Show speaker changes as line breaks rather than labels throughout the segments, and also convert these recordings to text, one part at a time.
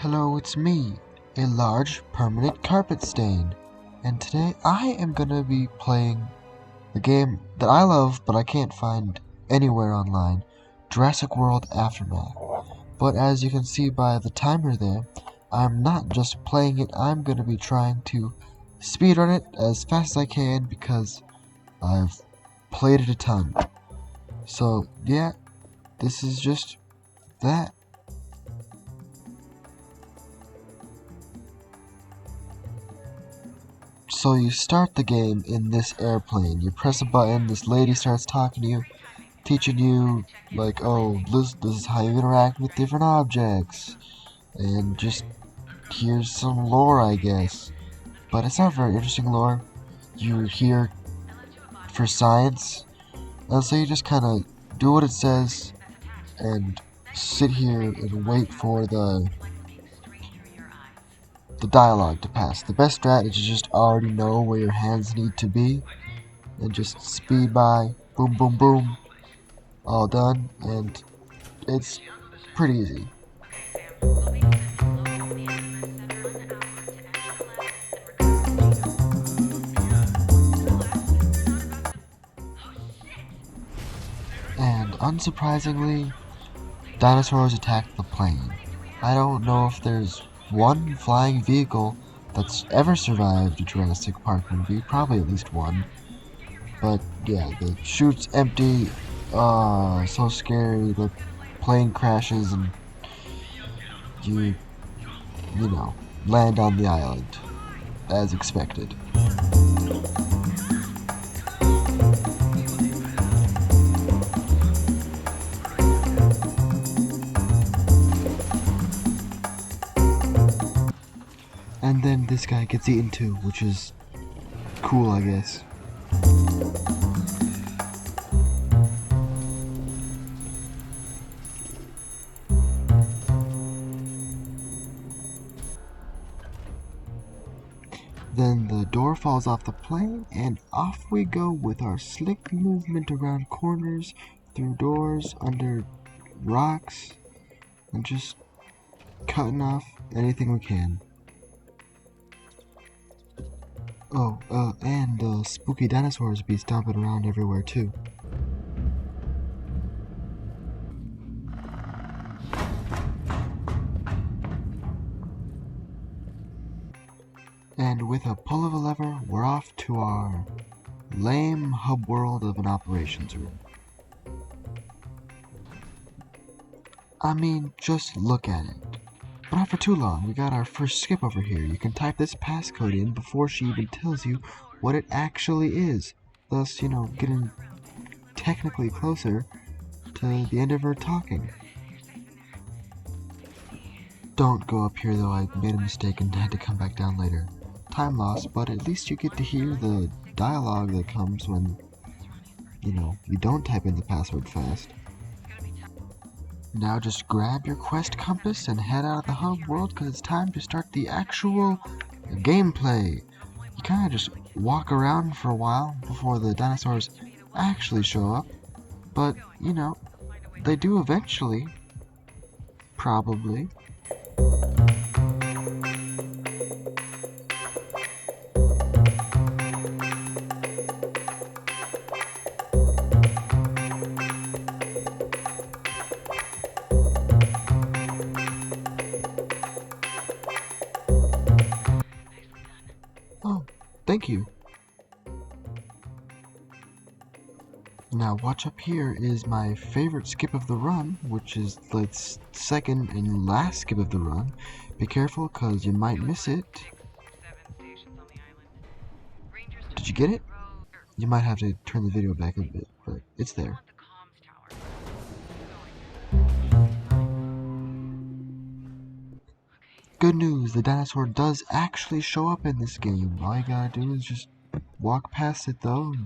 Hello, it's me, a large permanent carpet stain, and today I am gonna be playing the game that I love but I can't find anywhere online, Jurassic World Aftermath. But as you can see by the timer there, I'm not just playing it, I'm gonna be trying to speedrun it as fast as I can because I've played it a ton. So yeah, this is just that. So you start the game in this airplane. You press a button, this lady starts talking to you, teaching you, like, oh, this is how you interact with different objects. And just, here's some lore, I guess. But it's not very interesting lore. You're here for science. And so you just kind of do what it says and sit here and wait for the dialogue to pass. The best strat is to just already know where your hands need to be and just speed by, boom, boom, boom, all done, and it's pretty easy. And unsurprisingly, dinosaurs attacked the plane. I don't know if there's one flying vehicle that's ever survived a Jurassic Park movie, probably at least one. But yeah, the chute's empty, so scary, the plane crashes and you know, land on the island, as expected. And then this guy gets eaten too, which is cool, I guess. Then the door falls off the plane, and off we go with our slick movement around corners, through doors, under rocks, and just cutting off anything we can. Oh, and spooky dinosaurs be stomping around everywhere too. And with a pull of a lever, we're off to our lame hub world of an operations room. I mean, just look at it. But not for too long, we got our first skip over here. You can type this passcode in before she even tells you what it actually is, thus, getting technically closer to the end of her talking. Don't go up here though, I made a mistake and had to come back down later. Time loss, but at least you get to hear the dialogue that comes when, you don't type in the password fast. Now just grab your quest compass and head out of the hub world because it's time to start the actual gameplay. You kind of just walk around for a while before the dinosaurs actually show up, but, they do eventually. Probably. Oh, thank you. Now watch up here is my favorite skip of the run, which is the second and last skip of the run. Be careful cause you might miss it. Did you get it? You might have to turn the video back a bit, but it's there. Good news, the dinosaur does actually show up in this game. All you gotta do is just walk past it though, and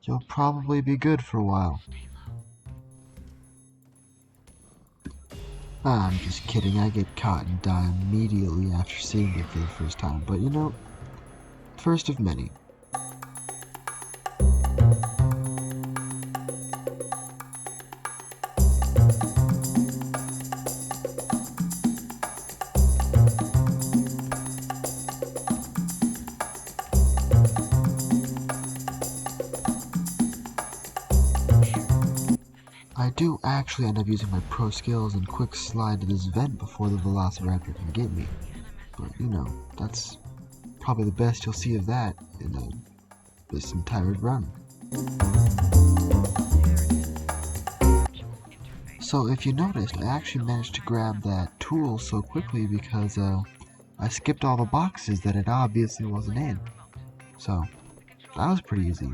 you'll probably be good for a while. I'm just kidding, I get caught and die immediately after seeing it for the first time, but first of many. do actually end up using my pro skills and quick slide to this vent before the Velociraptor can get me. But, you know, that's probably the best you'll see of that in this entire run. So if you noticed, I actually managed to grab that tool so quickly because I skipped all the boxes that it obviously wasn't in. So that was pretty easy.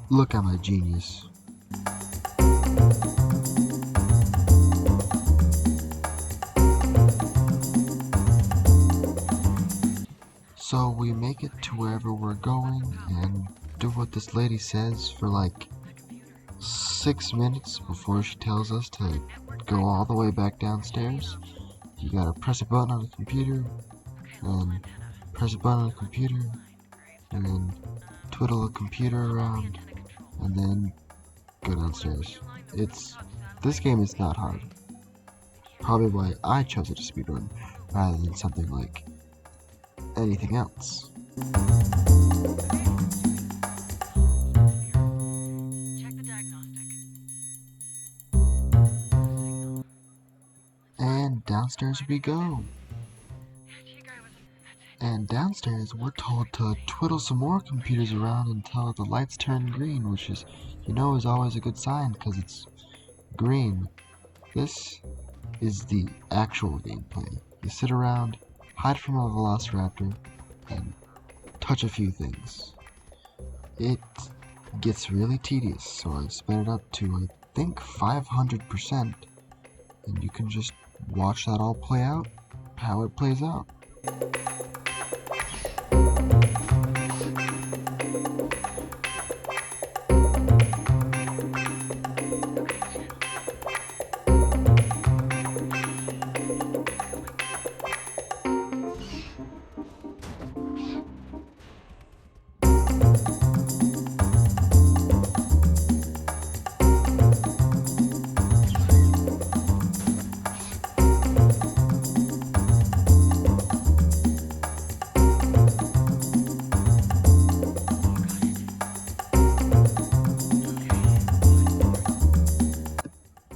Look at my genius. So we make it to wherever we're going and do what this lady says for like 6 minutes before she tells us to go all the way back downstairs. You gotta press a button on the computer, and press a button on the computer, and then twiddle the computer around, and then go downstairs. This game is not hard. Probably why I chose it to speedrun rather than something like anything else. And downstairs we go. And downstairs we're told to twiddle some more computers around until the lights turn green, which is, you know, is always a good sign because it's green. This is the actual gameplay. You sit around, hide from a Velociraptor, and touch a few things. It gets really tedious, so I sped it up to, I think, 500%, and you can just watch that all play out, how it plays out.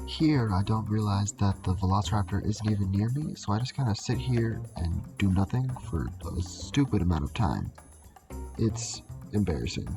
Here, I don't realize that the Velociraptor isn't even near me, so I just kind of sit here and do nothing for a stupid amount of time. It's embarrassing.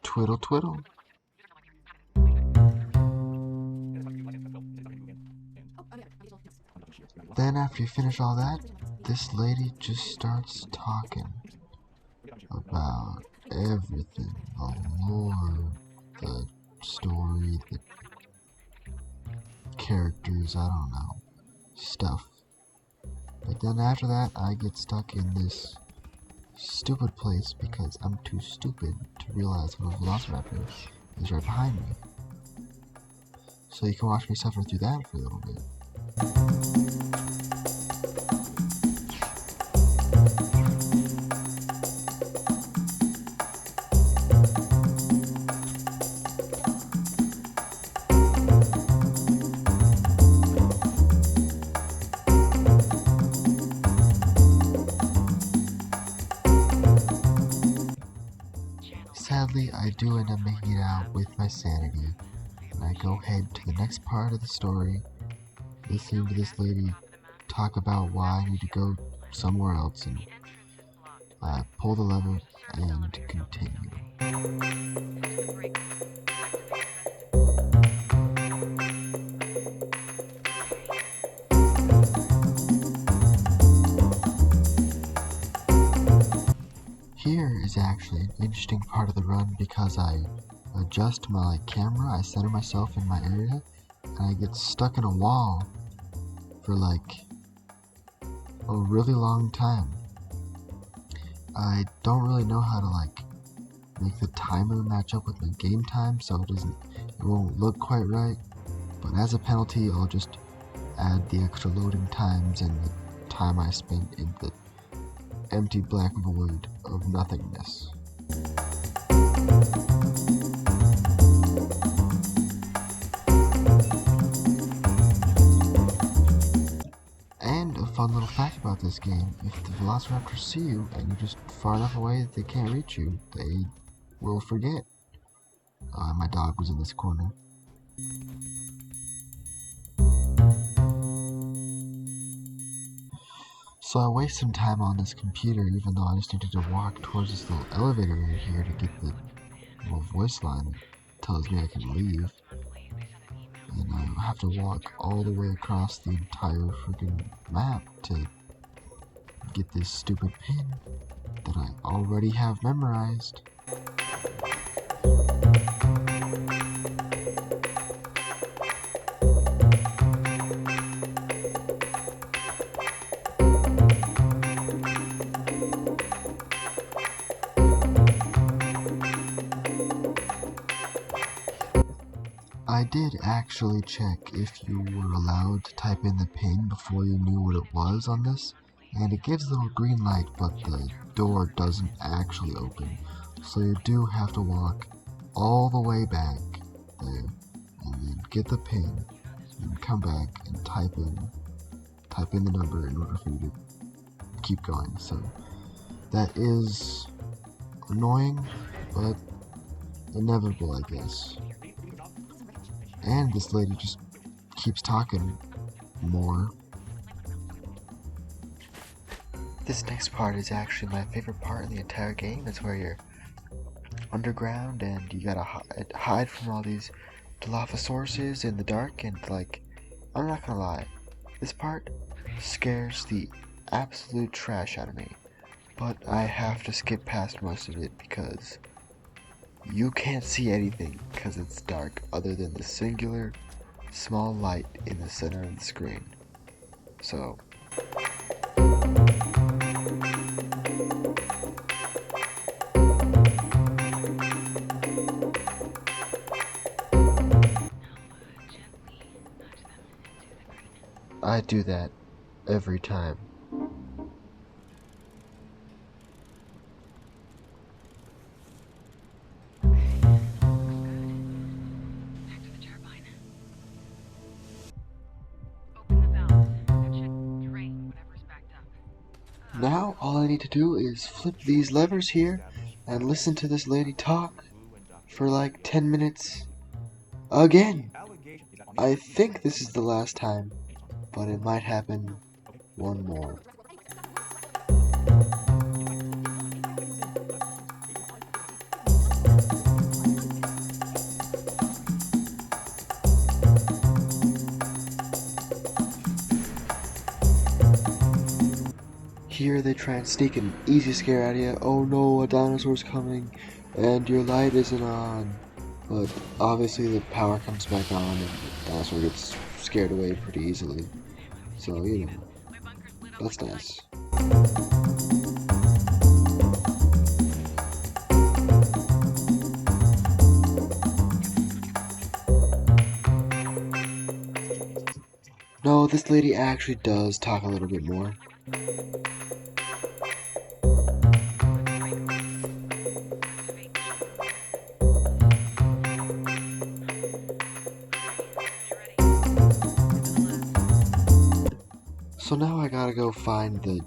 Twiddle twiddle. Then after you finish all that, this lady just starts talking about everything. The lore, the story, the characters, I don't know, stuff. But then after that, I get stuck in this stupid place because I'm too stupid to realize what a Velociraptor is right behind me. So you can watch me suffer through that for a little bit. Sadly, I do end up making it out with my sanity, and I go head to the next part of the story, listening to this lady talk about why I need to go somewhere else, and I pull the lever and continue. here is actually an interesting part of the run because I adjust my camera, I center myself in my area, and I get stuck in a wall for like a really long time. I don't really know how to like make the timer match up with my game time, so it won't look quite right. But as a penalty, I'll just add the extra loading times and the time I spent in the empty black void of nothingness. And a fun little fact about this game, if the velociraptors see you and you're just far enough away that they can't reach you, they will forget. My dog was in this corner. So I waste some time on this computer even though I just needed to walk towards this little elevator right here to get the little voice line that tells me I can leave. And I have to walk all the way across the entire freaking map to get this stupid pin that I already have memorized. I did actually check if you were allowed to type in the pin before you knew what it was on this, and it gives a little green light, but the door doesn't actually open, so you do have to walk all the way back there, and then get the pin, and come back and type in the number in order for you to keep going. So that is annoying, but inevitable, I guess. And this lady just keeps talking more. This next part is actually my favorite part in the entire game. It's where you're underground and you gotta hide from all these Dilophosauruses in the dark, and like, I'm not gonna lie, this part scares the absolute trash out of me. But I have to skip past most of it because you can't see anything because it's dark other than the singular small light in the center of the screen. So I do that every time. Now all I need to do is flip these levers here and listen to this lady talk for like 10 minutes again. I think this is the last time, but it might happen one more. Here they try and sneak an easy scare out of you. Oh no, a dinosaur's coming, and your light isn't on. But obviously the power comes back on, and the dinosaur gets scared away pretty easily. So, you know, that's nice. No, this lady actually does talk a little bit more. So now I gotta go find the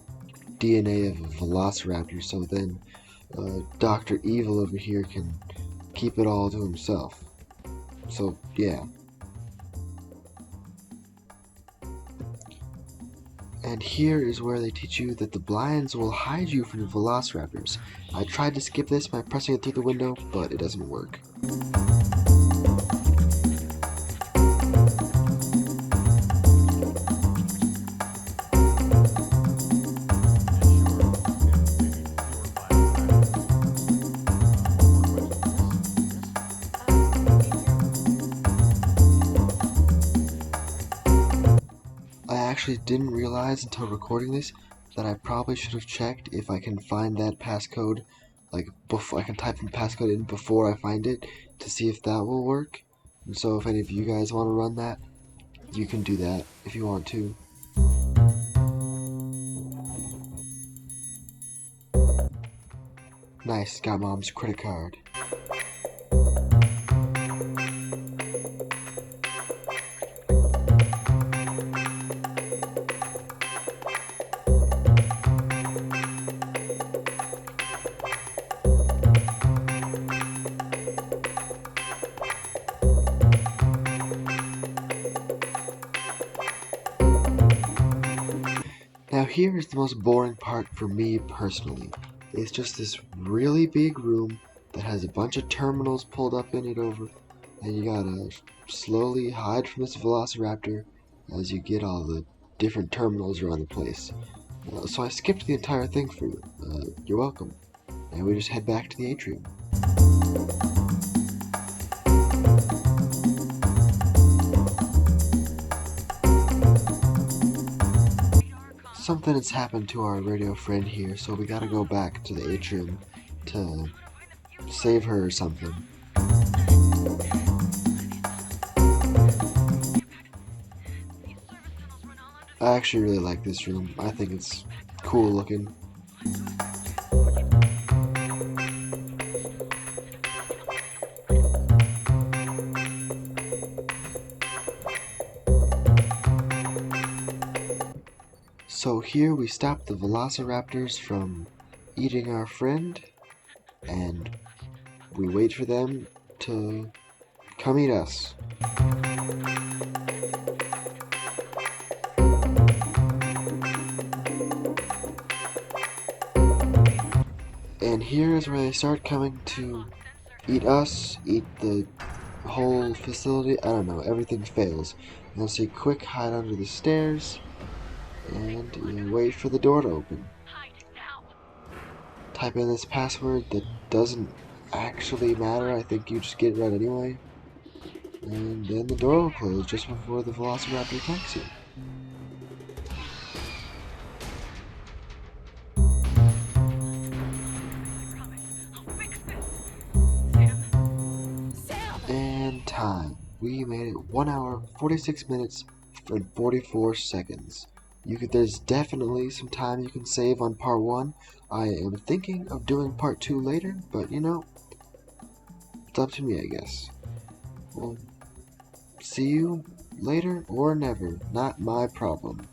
DNA of a velociraptor so then Dr. Evil over here can keep it all to himself. So, yeah. And here is where they teach you that the blinds will hide you from the velociraptors. I tried to skip this by pressing it through the window, but it doesn't work. actually didn't realize until recording this that I probably should have checked if I can find that passcode, like before I can type the passcode in before I find it to see if that will work. And so if any of you guys want to run that, you can do that if you want to. Nice, got Mom's credit card. Now here is the most boring part for me personally. It's just this really big room that has a bunch of terminals pulled up in it over, and you gotta slowly hide from this velociraptor as you get all the different terminals around the place. So I skipped the entire thing for you. You're welcome. And we just head back to the atrium. Something has happened to our radio friend here, so we gotta go back to the atrium to save her or something. I actually really like this room. I think it's cool looking. So here we stop the velociraptors from eating our friend, and we wait for them to come eat us. And here is where they start coming to eat us, eat the whole facility. I don't know, everything fails. And so you quick hide under the stairs, and you wait for the door to open. Type in this password that doesn't actually matter. I think you just get it right anyway. And then the door will close just before the velociraptor attacks you. And time. We made it 1 hour, 46 minutes, and 44 seconds. There's definitely some time you can save on part 1. I am thinking of doing part 2 later, but you know, it's up to me, I guess. Well, see you later or never. Not my problem.